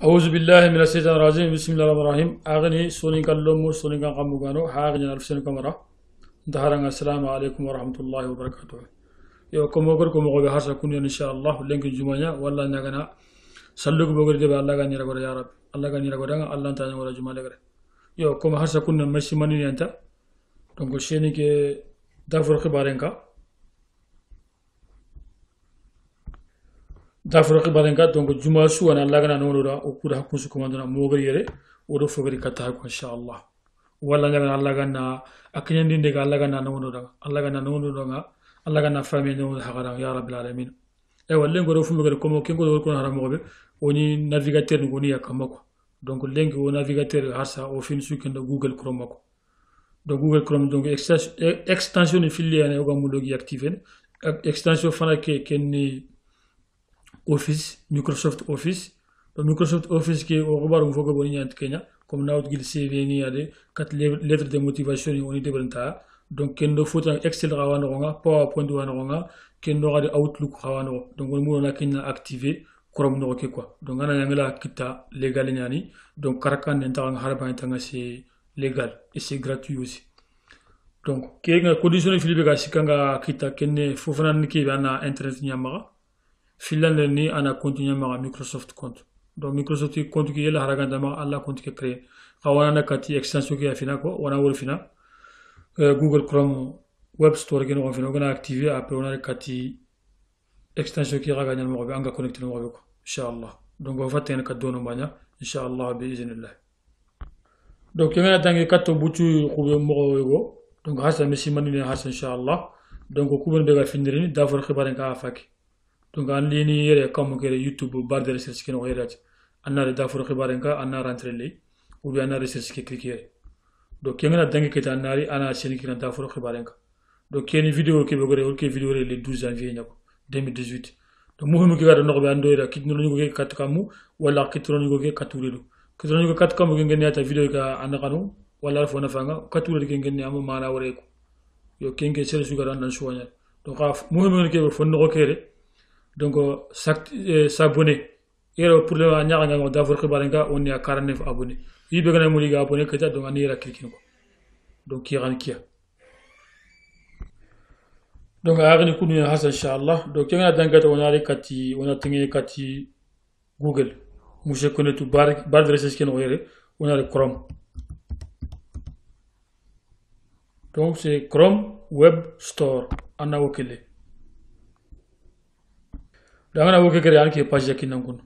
أعوذ بالله من الشيطان الرجيم بسم الله الرحمن الرحيم أغني سوني كلمو سوني كاموغانو هاغني نالفسن كامرا دهرنا السلام عليكم ورحمة الله وبركاته يو كومو غور كومو غو هارسا كوني إن شاء الله لينك جمعة ولا نغنا سلوك بغور دي الله غني رغور يا رب الله غني رغور الله تاني ولا جمعة غير يو كومو هارسا كوني ماشي ماني انت دونك شيني كي دافور خبارنكا dafuro xibaaren ka donc juma suwana lagana nonoda o kuda hakkunsu commandona mogari yere odo fogari katta ko inshallah wala ngana lagana aknyandi ndega lagana nonoda nga lagana fami no hakara ya rabbil alamin e walla ngoro fu mogari komo kengo do ko haramo be woni navigateur ngoni yakamako donc lengi o navigateur harsa o fin su kendo google chrome mako donc google chrome donc extension filiale o gamulogi activen extension fana ke kenni Office, Microsoft Office. Donc Microsoft Office qui est au revoir au Fogo Boni en Kenya, comme nous avons CV ni ade, quatre lettres de motivation ni on est débrenta. Donc kendo faut un Excel rawanonga, PowerPoint rawanonga, kendo rade Outlook rawano. Donc on a kena activé Chrome no quoi. Donc on a yangela kita légal ni. Donc karakan n'entang harba n'entang c'est légal et c'est gratuit aussi. Donc kenga condition Philippe Gasikanga kita kenne fofana niki bana internet nyamara. Finlande ni ana continuer ma Microsoft compte. Donc Microsoft compte qui est la haraganda ma alla compte qui créé. Kawana kati extension qui a fina ko wana wol fina. Google Chrome Web Store qui nous fina on a activé après on a kati extension qui raganya mo be anga connecter mo be ko inshallah. Donc on va tenir kaddo no banya inshallah bi iznillah. Donc yanga tangi katto butu khube mo go. Donc hasa messi manini hasa inshallah. Donc ko ben be ga findirini dafor khibaren ka afaki. Donc en ligne yere comme que YouTube barre de recherche qui nous regarde anna le dafur khibarenka anna rentrer li ou bien anna recherche qui cliquer donc yengana dangi keta annari ana seni qui dafur khibarenka donc yeni vidéo qui bogore ou qui vidéo le 12 janvier nyako 2018 donc muhimu ki gado nobe ando ira kitno nyugo ke katkamu wala kitno nyugo ke katulelu kitno nyugo katkamu ngene ata vidéo ka anna kanu wala fo na fanga katulelu ke ngene amu mana wore ko yo kenge sere su gado nan suwanya donc muhimu ke fo no kere donc s'abonner et pour le anyara nga d'avoir khibarenga on est à 49 abonnés yi be gana mo liga abonné kata donc ani ra cliquer ko donc kiran kia donc agni kunu hasa inshallah donc nga dangata on a kati on a tengé kati google mo je connais tout bar de recherche ken oyere on a le chrome donc c'est Chrome Web Store ana okele dangana woke kere anke page yakinan kun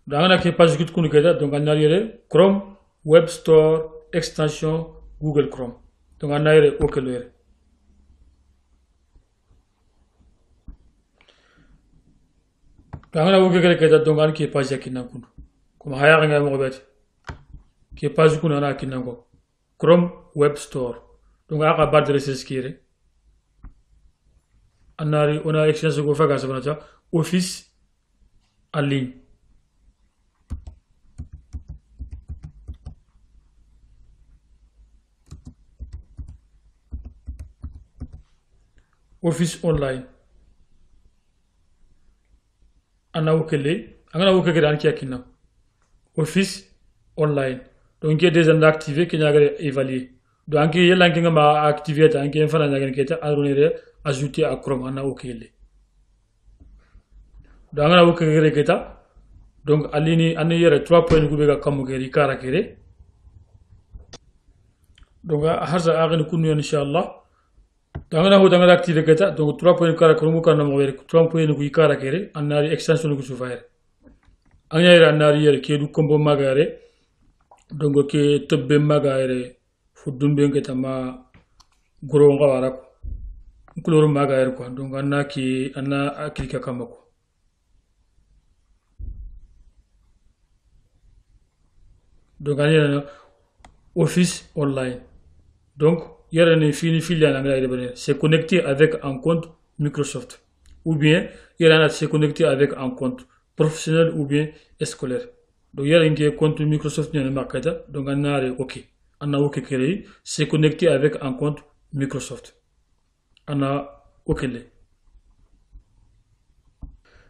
dangana ke page kit kun keda donc anna yere Chrome Web Store extension Google Chrome donc anna yere woke lere dangana woke kere keda donc anke page yakinan kun comme haya nga mo bet ke page kun ana kinan ko Chrome Web Store donc aka barre de recherche kire annari on a extension ko faga sabana office en ligne office online anna wokele angana wokele an kiakina office online donc il est déjà activé qui n'a évalué donc il y a l'anki ma activé ta anki fana nyagen keta arunere ajouter à Chrome anna okele donc angana wokele keta donc alini anne yere 3 points gubega kamugeri kara kere donc harza agni kunu inshallah donc angana ho dangala activé keta donc 3 points kara Chrome kana mo were 3 points gu kara kere annari extension gu sufaire anya yere annari yere kedu kombo magare donc ke tebbe magare fudumbe ngeta ma goro ngawara couleur magare quoi donc anna ki anna cliquer kamako donc anna office online donc yere ne fini filiale ngala c'est connecté avec un compte Microsoft ou bien yere c'est connecté avec un compte professionnel ou bien scolaire donc yere ngi compte Microsoft ne makata donc anna OK anna OK créé c'est connecté avec un compte Microsoft anna OK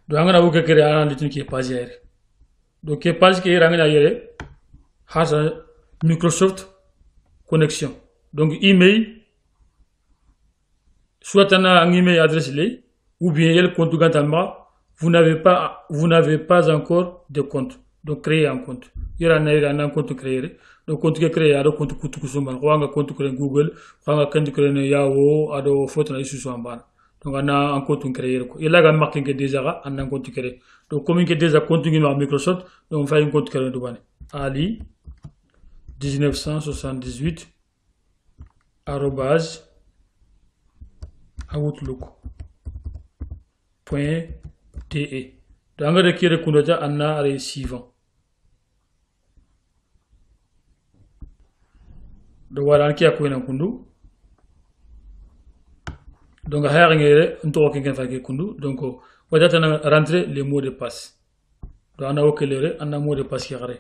donc angana OK créé anna litin qui est pas donc ke page ke rangina yere hasa Microsoft connexion donc email soit un email adresse ou bien il compte gantama vous n'avez pas encore de compte donc créer un compte il y a un compte créé donc compte créé ado compte kutu kusumba ko nga compte créé Google ko nga compte créé Yahoo ado photo na isu sombana donc on a un compte créé ko il a ga marqué que déjà on a un compte créé donc comme il y a déjà compte à Microsoft donc on fait un compte créé de bane Ali 1978 arobase outlook.de donc on a créé kundoja anna are suivant donc voilà qui a quoi na kundu donc haya ngere nto ko ken fa ke kundu donc wadata na rentrer les mots de passe donc ana okelere ana mot de passe ki gare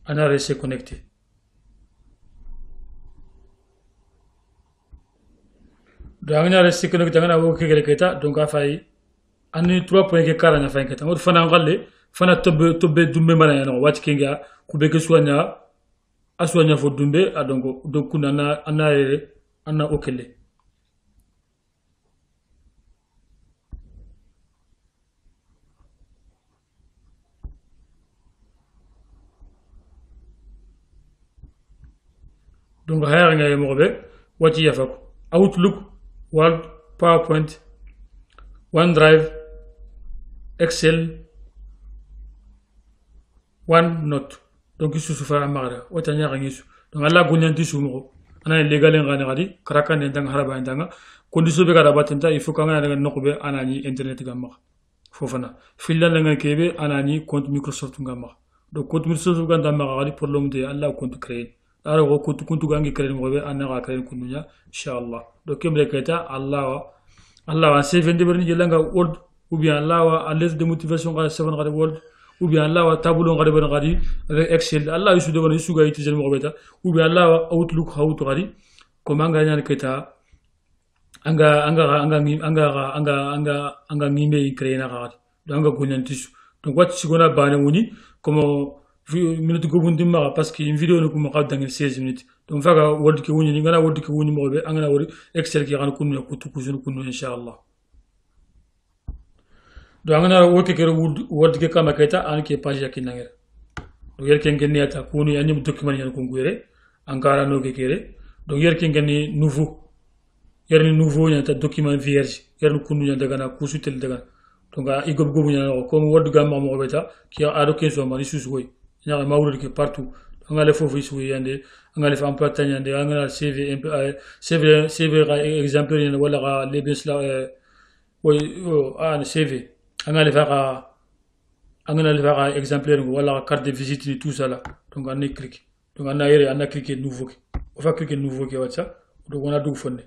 ana rester connecté donc ana rester connecté ana okele keta donc a fay ani 3 points ke kara na fa keta ngod fana ngalle fana tobe dumbe mana ya no wati kenga kubeke soanya aswanya fo dumbe adongo donc kuna ana okele donc haya nga yemo wati yafako Outlook Word PowerPoint OneDrive Excel OneNote donc isu sufa amara wata nya ngisu donc alla gonyanti sumo ana legal ngani ngadi karaka ne dang haraba ndanga condition be kada batenta il faut kanga daga nokobe anani internet gamma fofana fillan nga kebe anani compte Microsoft gamma donc compte Microsoft gamma ngadi pour l'homme de alla compte créer ara ko compte gangi créer ngobe anaka créer kununya inshallah donc kemle keta Allah wa CV de berni jelanga word ou bien Allah wa à l'aise de motivation ga 7 ga word ou bien Allah wa tableau ga ben gadi Excel Allah isu de wona isu ga itije mo beta ou bien Allah wa Outlook hawto gadi ko manga nyane keta anga ngime créer na gadi donc anga gonyantisu donc wat sigona bane woni comme minute go bundi ma parce que une vidéo ne ko ma dans 16 minutes donc faga word ke woni ngana word ke woni mo be angana wori Excel ki gan kunu ko tukuzun kunu inshallah donc angana woke ke word ke kama keta an ke page yakinangere donc yer ken geni ata kunu yani document yan ko ngure ankara no ke kere donc yer ken geni nouveau yan ta document vierge yer kunu yan daga na kusutel daga donc igob gobu yan ko word gamma mo beta ki ado ke so mari susugoy nya mawru ke partout angale fofu isu yande angale fa emploi tanyande angala CV exemplaire yande wala ga lebens la CV angale fa exemplaire wala carte de visite ni tout ça là donc on clique donc on a cliqué nouveau on va cliquer nouveau qui WhatsApp donc on a dou fonne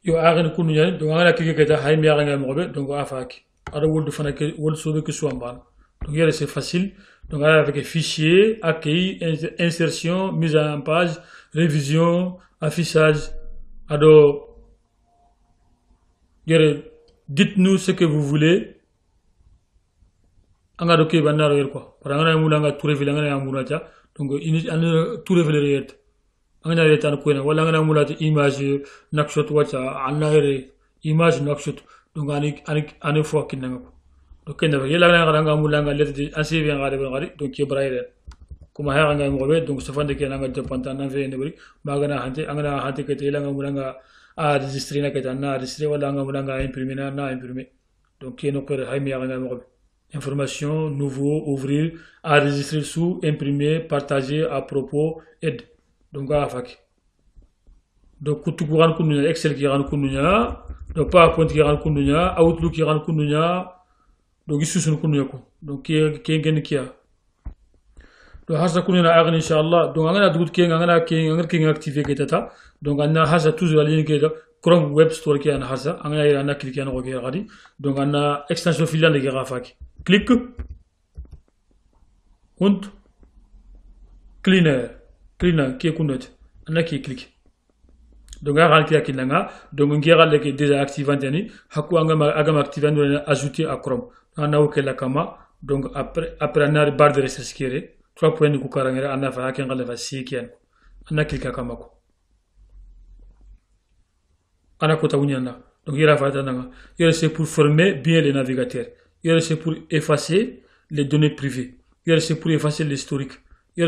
yo agen kunu yande donc on a cliqué keta hay mi nga mobe donc afaki ada woldu fana ke wol sobe ke soamba donc yere c'est facile donc avec fichier, accueil, insertion, mise en page, révision, affichage. Alors, dites-nous ce que vous voulez. Anga doke bandaro yer quoi. Par anga mulanga tout révéler anga mulata. Donc tout révéler yer. Anga yer tan ko wala anga mulata image nakshot wacha anga yer image nakshot. Donc ani fo kinanga ko. donc kenda yela nga mulanga leti asibi nga de ngari donc yebraire kuma ha nga ngobe donc so fande ke nga depanta na ve ne bari magana hante ke yela nga mulanga a registre na ke na registre wala nga mulanga imprimer na imprimer donc keno ko hay mi nga ngobe information nouveau ouvrir enregistrer sous imprimer partager à propos aide donc ga faki donc kutu kuran kununya Excel ki ran kununya donc PowerPoint ki ran kununya Outlook ki ran kununya donc isu sun kunu ko donc ke gen kia donc hasa kunu na agni inshallah donc ngana dugut ke ngana ke activer ke tata donc anna hasa toujours ligne ke Chrome web store ki ana hasa ngana ira na cliquer na ko ke gadi donc anna extension filan de grafaki click und cleaner qui kunot anna ki click donc a qui akinanga donc ngira le que déjà activantani haku agama activando ajouter à Chrome ana oke la kama donc après na barre de recherche kéré 3 points ku karangere ana fa hakin ngale fa sikian ana cliquer kama ko ana kota wunyanda donc il a fait c'est pour former bien les navigateurs c'est pour effacer les données privées c'est pour effacer l'historique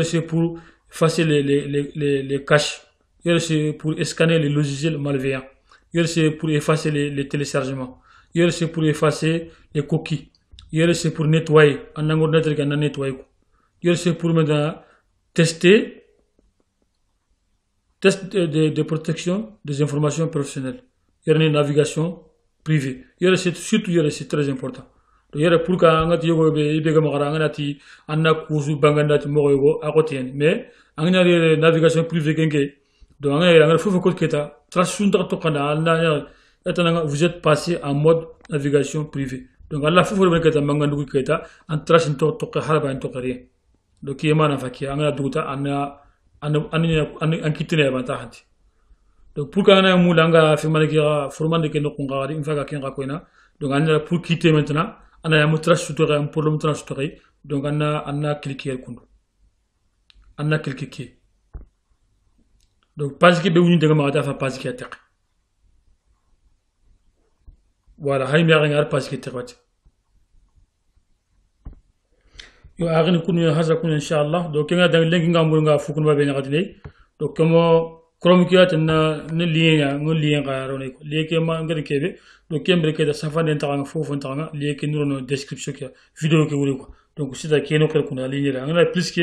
c'est pour effacer les caches c'est pour scanner les logiciels malveillants c'est pour effacer les téléchargements c'est pour effacer les cookies c'est pour nettoyer en ordinateur qu'on a nettoyé c'est pour maintenant tester test de protection des informations professionnelles. Il y a une navigation privée. Surtout, c'est très important. Il y a pour que mais il y a une navigation privée. Donc, vous êtes passé en mode navigation privée. Donc, Allah faut que tu mangandu keta en trace to haraba en tokari. Donc, il y a un fakir, un douta, un kitine banta hanti. Donc, pour qu'on ait un moulanga, formant de keno kongari, une fois qu'un rakoina, donc on a pour quitter maintenant, on a un trace souterrain, un problème trace souterrain, donc on a cliqué le compte. On a cliqué. Donc, pas que béouni de gamada fa pas qui attaque. Voilà, hay mi arengar pas qui attaque. Yo agni kunu hasa kunu inshallah donc nga dang lengi nga mo nga fukun ba be ngatine donc comme chrome ki atna ne lien ngo lien ga ro ne ko lieke ma ngari kebe donc kembre ke da safa den tanga fofu tanga lieke nuro no description ki vidéo ke wuri ko donc sida keno kel kuna ligne da nga plus ke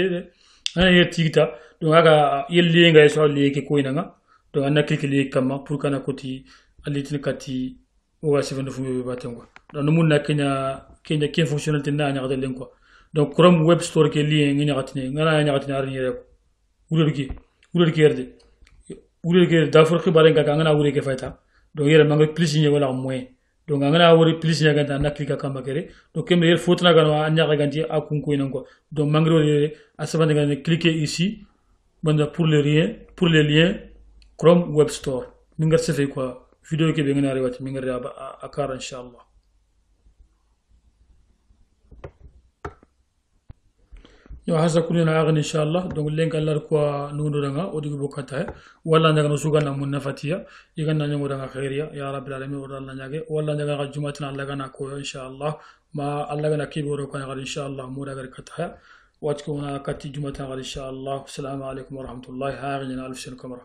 ana ye tigita donc aga yel lien ga so lieke ko ina nga donc ana clique lieke kama pour kana koti alitin kati o wa seven fu be batengo donc no mun na kenya ken fonctionnalité na nya ga den ko donc Chrome Web Store ke lien ngi ñagatine ngana ñagatine ar ñere ko wurel ki yerde da for xibare nga ngana wure ke fayta donc yere ma nga plus ñe wala moins donc ngana wure plus ñe ga na cliquer kama kere donc kembe yer fotna ga wa ñaga ganti akun ko inango donc mangro yere asabande ga cliquer ici banda pour les liens Chrome Web Store mi nga se fait quoi vidéo ke be ngana rewati mi nga reba akara inshallah yo hasa kunina agan inshallah donc lenka lar ko nunu danga odigo bokata wala ndaga no sugana mun nafatiya igana nyango danga khairiya ya rabbil alamin wala nyage wala ndaga ga jumatina allah gana ko inshallah ma allah gana kiboro ko ngal inshallah mu daga kata watko na kati jumatina inshallah assalamu alaikum wa rahmatullahi ha gina alf shin kamara